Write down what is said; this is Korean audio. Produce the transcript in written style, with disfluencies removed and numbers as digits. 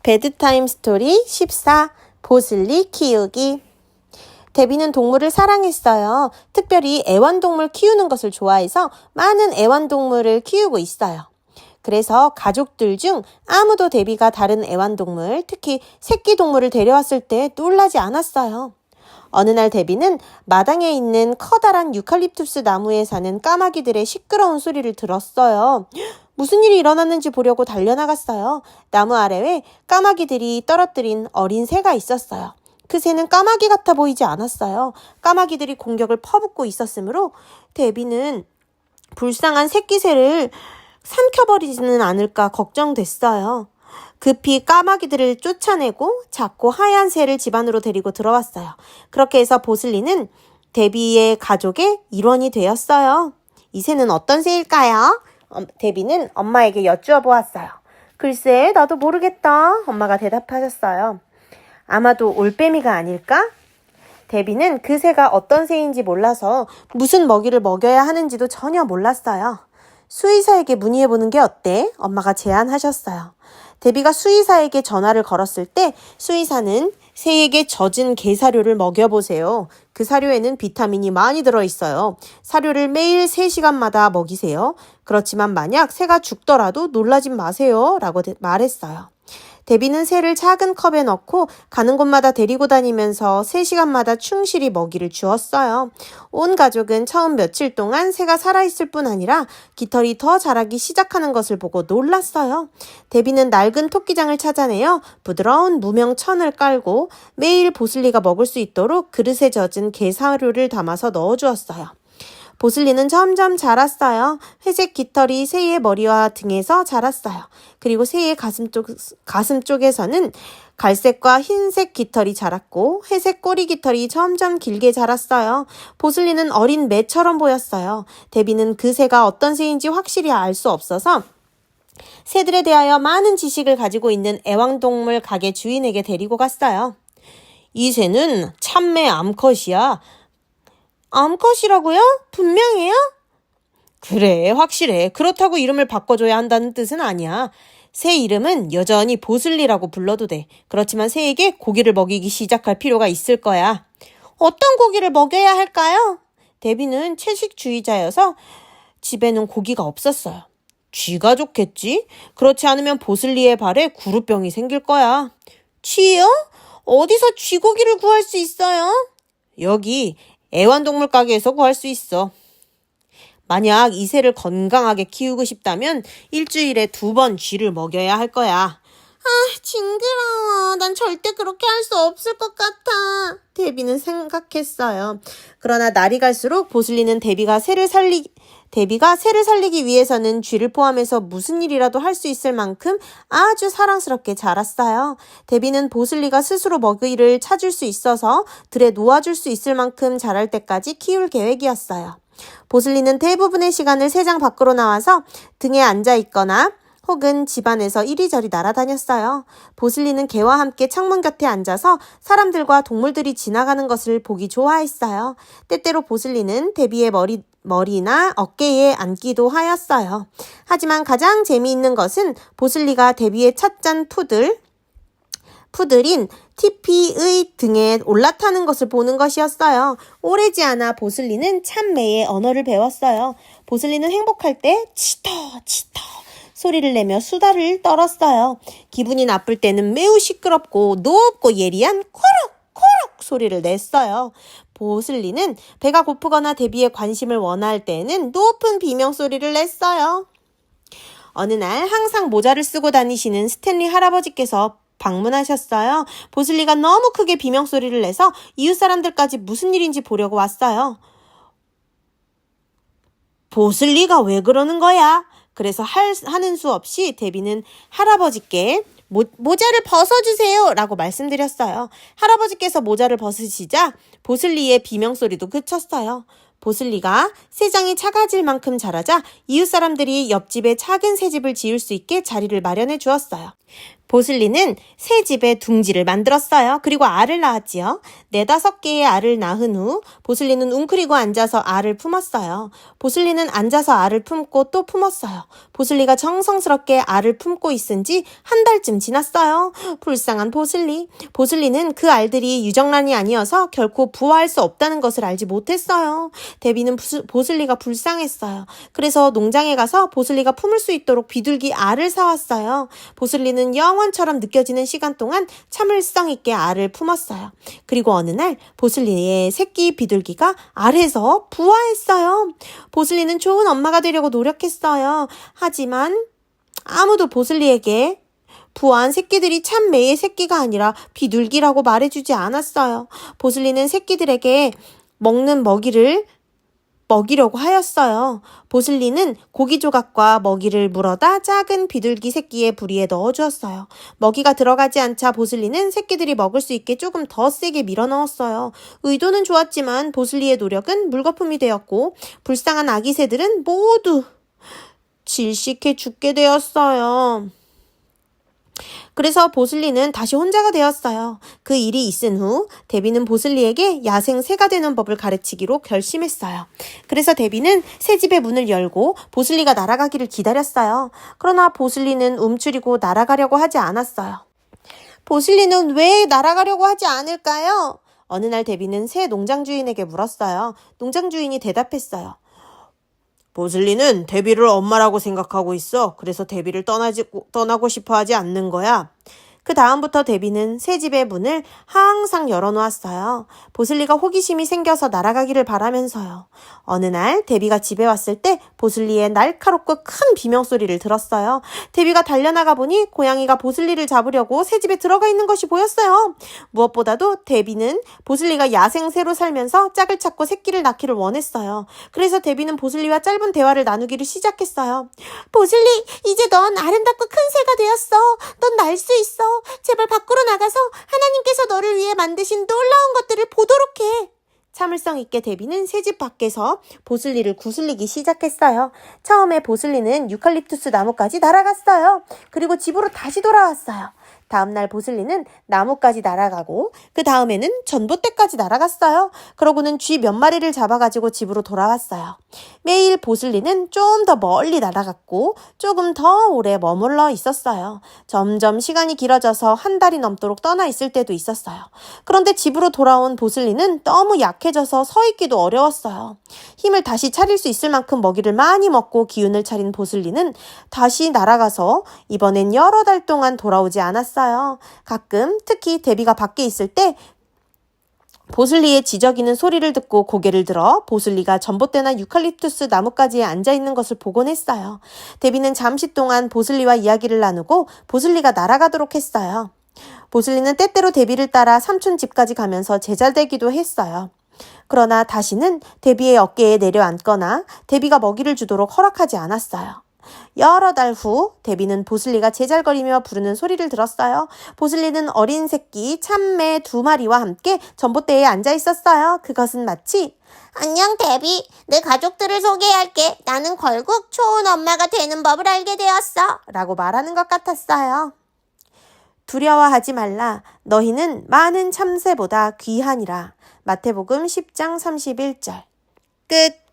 베드타임 스토리 14. 보슬리 키우기. 데비는 동물을 사랑했어요. 특별히 애완동물 키우는 것을 좋아해서 많은 애완동물을 키우고 있어요. 그래서 가족들 중 아무도 데비가 다른 애완동물, 특히 새끼동물을 데려왔을 때 놀라지 않았어요. 어느 날 데비는 마당에 있는 커다란 유칼립투스 나무에 사는 까마귀들의 시끄러운 소리를 들었어요. 무슨 일이 일어났는지 보려고 달려나갔어요. 나무 아래에 까마귀들이 떨어뜨린 어린 새가 있었어요. 그 새는 까마귀 같아 보이지 않았어요. 까마귀들이 공격을 퍼붓고 있었으므로 데비는 불쌍한 새끼 새를 삼켜버리지는 않을까 걱정됐어요. 급히 까마귀들을 쫓아내고 작고 하얀 새를 집 안으로 데리고 들어왔어요. 그렇게 해서 보슬리는 데비의 가족의 일원이 되었어요. 이 새는 어떤 새일까요? 데비는 엄마에게 여쭈어 보았어요. 글쎄, 나도 모르겠다. 엄마가 대답하셨어요. 아마도 올빼미가 아닐까? 데비는 그 새가 어떤 새인지 몰라서 무슨 먹이를 먹여야 하는지도 전혀 몰랐어요. 수의사에게 문의해보는 게 어때? 엄마가 제안하셨어요. 데비가 수의사에게 전화를 걸었을 때 수의사는 새에게 젖은 게 사료를 먹여보세요. 그 사료에는 비타민이 많이 들어있어요. 사료를 매일 3시간마다 먹이세요. 그렇지만 만약 새가 죽더라도 놀라지 마세요. 라고 말했어요. 데비는 새를 작은 컵에 넣고 가는 곳마다 데리고 다니면서 3시간마다 충실히 먹이를 주었어요. 온 가족은 처음 며칠 동안 새가 살아있을 뿐 아니라 깃털이 더 자라기 시작하는 것을 보고 놀랐어요. 데비는 낡은 토끼장을 찾아내어 부드러운 무명 천을 깔고 매일 보슬리가 먹을 수 있도록 그릇에 젖은 게 사료를 담아서 넣어주었어요. 보슬리는 점점 자랐어요. 회색 깃털이 새의 머리와 등에서 자랐어요. 그리고 새의 가슴 쪽에서는 갈색과 흰색 깃털이 자랐고 회색 꼬리 깃털이 점점 길게 자랐어요. 보슬리는 어린 매처럼 보였어요. 데비는 그 새가 어떤 새인지 확실히 알 수 없어서 새들에 대하여 많은 지식을 가지고 있는 애완동물 가게 주인에게 데리고 갔어요. 이 새는 참매 암컷이야. 암컷이라고요? 분명해요? 그래, 확실해. 그렇다고 이름을 바꿔줘야 한다는 뜻은 아니야. 새 이름은 여전히 보슬리라고 불러도 돼. 그렇지만 새에게 고기를 먹이기 시작할 필요가 있을 거야. 어떤 고기를 먹여야 할까요? 데비는 채식주의자여서 집에는 고기가 없었어요. 쥐가 좋겠지? 그렇지 않으면 보슬리의 발에 구루병이 생길 거야. 쥐요? 어디서 쥐고기를 구할 수 있어요? 여기 애완동물 가게에서 구할 수 있어. 만약 이 새를 건강하게 키우고 싶다면 일주일에 2번 쥐를 먹여야 할 거야. 징그러워. 난 절대 그렇게 할 수 없을 것 같아. 데비는 생각했어요. 그러나 날이 갈수록 보슬리는 데비가 새를 살리기 위해서는 쥐를 포함해서 무슨 일이라도 할 수 있을 만큼 아주 사랑스럽게 자랐어요. 데비는 보슬리가 스스로 먹이를 찾을 수 있어서 들에 놓아줄 수 있을 만큼 자랄 때까지 키울 계획이었어요. 보슬리는 대부분의 시간을 새장 밖으로 나와서 등에 앉아 있거나 혹은 집안에서 이리저리 날아다녔어요. 보슬리는 개와 함께 창문 곁에 앉아서 사람들과 동물들이 지나가는 것을 보기 좋아했어요. 때때로 보슬리는 데비의 머리나 어깨에 앉기도 하였어요. 하지만 가장 재미있는 것은 보슬리가 데비의 찻잔 푸들인 티피의 등에 올라타는 것을 보는 것이었어요. 오래지 않아 보슬리는 참매의 언어를 배웠어요. 보슬리는 행복할 때 치터 소리를 내며 수다를 떨었어요. 기분이 나쁠 때는 매우 시끄럽고 높고 예리한 코럭 소리를 냈어요. 보슬리는 배가 고프거나 데비의 관심을 원할 때에는 높은 비명소리를 냈어요. 어느 날 항상 모자를 쓰고 다니시는 스탠리 할아버지께서 방문하셨어요. 보슬리가 너무 크게 비명소리를 내서 이웃 사람들까지 무슨 일인지 보려고 왔어요. 보슬리가 왜 그러는 거야? 그래서 하는 수 없이 데비는 할아버지께 모자를 벗어주세요 라고 말씀드렸어요. 할아버지께서 모자를 벗으시자 보슬리의 비명소리도 그쳤어요. 보슬리가 새장이 작아질 만큼 자라자 이웃 사람들이 옆집에 작은 새집을 지을 수 있게 자리를 마련해 주었어요. 보슬리는 새 집에 둥지를 만들었어요. 그리고 알을 낳았지요. 4-5개의 알을 낳은 후 보슬리는 웅크리고 앉아서 알을 품었어요. 보슬리는 앉아서 알을 품고 또 품었어요. 보슬리가 정성스럽게 알을 품고 있은 지 한 달쯤 지났어요. 불쌍한 보슬리. 보슬리는 그 알들이 유정란이 아니어서 결코 부화할 수 없다는 것을 알지 못했어요. 데비는 보슬리가 불쌍했어요. 그래서 농장에 가서 보슬리가 품을 수 있도록 비둘기 알을 사왔어요. 보슬리는 영원처럼 느껴지는 시간 동안 참을성 있게 알을 품었어요. 그리고 어느 날 보슬리의 새끼 비둘기가 알에서 부화했어요. 보슬리는 좋은 엄마가 되려고 노력했어요. 하지만 아무도 보슬리에게 부화한 새끼들이 참 매의 새끼가 아니라 비둘기라고 말해주지 않았어요. 보슬리는 새끼들에게 먹는 먹이려고 하였어요. 보슬리는 고기 조각과 먹이를 물어다 작은 비둘기 새끼의 부리에 넣어주었어요. 먹이가 들어가지 않자 보슬리는 새끼들이 먹을 수 있게 조금 더 세게 밀어넣었어요. 의도는 좋았지만 보슬리의 노력은 물거품이 되었고 불쌍한 아기 새들은 모두 질식해 죽게 되었어요. 그래서 보슬리는 다시 혼자가 되었어요. 그 일이 있은 후 데비는 보슬리에게 야생 새가 되는 법을 가르치기로 결심했어요. 그래서 데비는 새 집의 문을 열고 보슬리가 날아가기를 기다렸어요. 그러나 보슬리는 움츠리고 날아가려고 하지 않았어요. 보슬리는 왜 날아가려고 하지 않을까요? 어느 날 데비는 새 농장 주인에게 물었어요. 농장 주인이 대답했어요. 보슬리는 데비를 엄마라고 생각하고 있어. 그래서 데비를 떠나고 싶어 하지 않는 거야. 그 다음부터 데비는 새 집의 문을 항상 열어놓았어요. 보슬리가 호기심이 생겨서 날아가기를 바라면서요. 어느 날 데비가 집에 왔을 때 보슬리의 날카롭고 큰 비명소리를 들었어요. 데비가 달려나가 보니 고양이가 보슬리를 잡으려고 새 집에 들어가 있는 것이 보였어요. 무엇보다도 데비는 보슬리가 야생새로 살면서 짝을 찾고 새끼를 낳기를 원했어요. 그래서 데비는 보슬리와 짧은 대화를 나누기를 시작했어요. 보슬리, 이제 넌 아름답고 큰 새가 되었어. 넌 날 수 있어. 제발 밖으로 나가서 하나님께서 너를 위해 만드신 놀라운 것들을 보도록 해. 참을성 있게 데비는 새집 밖에서 보슬리를 구슬리기 시작했어요. 처음에 보슬리는 유칼립투스 나무까지 날아갔어요. 그리고 집으로 다시 돌아왔어요. 다음날 보슬리는 나무까지 날아가고 그 다음에는 전봇대까지 날아갔어요. 그러고는 쥐 몇 마리를 잡아가지고 집으로 돌아왔어요. 매일 보슬리는 좀 더 멀리 날아갔고 조금 더 오래 머물러 있었어요. 점점 시간이 길어져서 한 달이 넘도록 떠나 있을 때도 있었어요. 그런데 집으로 돌아온 보슬리는 너무 약해져서 서 있기도 어려웠어요. 힘을 다시 차릴 수 있을 만큼 먹이를 많이 먹고 기운을 차린 보슬리는 다시 날아가서 이번엔 여러 달 동안 돌아오지 않았어요. 가끔 특히 데비가 밖에 있을 때 보슬리의 지저귀는 소리를 듣고 고개를 들어 보슬리가 전봇대나 유칼립투스 나무가지에 앉아있는 것을 보곤 했어요. 데비는 잠시 동안 보슬리와 이야기를 나누고 보슬리가 날아가도록 했어요. 보슬리는 때때로 데비를 따라 삼촌 집까지 가면서 제자되기도 했어요. 그러나 다시는 데비의 어깨에 내려앉거나 데비가 먹이를 주도록 허락하지 않았어요. 여러 달 후 데비는 보슬리가 제잘거리며 부르는 소리를 들었어요. 보슬리는 어린 새끼 참매 2마리와 함께 전봇대에 앉아 있었어요. 그것은 마치 안녕 데비, 내 가족들을 소개할게. 나는 결국 좋은 엄마가 되는 법을 알게 되었어. 라고 말하는 것 같았어요. 두려워하지 말라. 너희는 많은 참새보다 귀하니라. 마태복음 10장 31절. 끝.